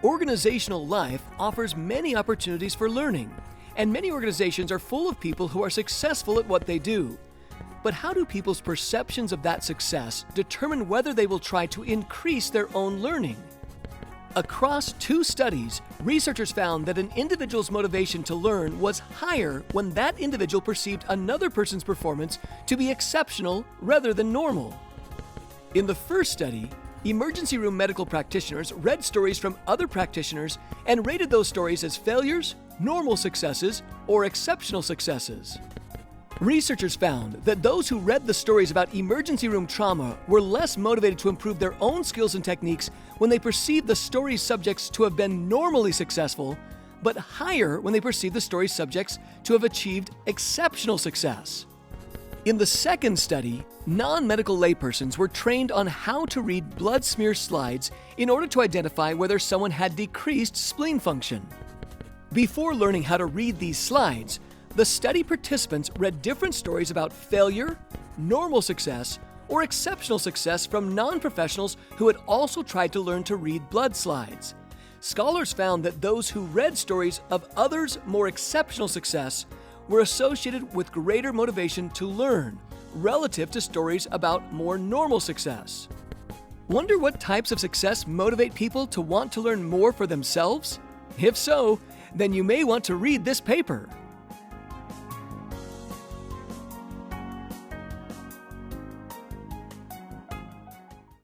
Organizational life offers many opportunities for learning, and many organizations are full of people who are successful at what they do. But how do people's perceptions of that success determine whether they will try to increase their own learning? Across 2 studies, researchers found that an individual's motivation to learn was higher when that individual perceived another person's performance to be exceptional rather than normal. In the first study, emergency room medical practitioners read stories from other practitioners and rated those stories as failures, normal successes, or exceptional successes. Researchers found that those who read the stories about emergency room trauma were less motivated to improve their own skills and techniques when they perceived the story's subjects to have been normally successful, but higher when they perceived the story's subjects to have achieved exceptional success. In the second study, non-medical laypersons were trained on how to read blood smear slides in order to identify whether someone had decreased spleen function. Before learning how to read these slides, the study participants read different stories about failure, normal success, or exceptional success from non-professionals who had also tried to learn to read blood slides. Scholars found that those who read stories of others' more exceptional success were associated with greater motivation to learn relative to stories about more normal success. Wonder what types of success motivate people to want to learn more for themselves? If so, then you may want to read this paper.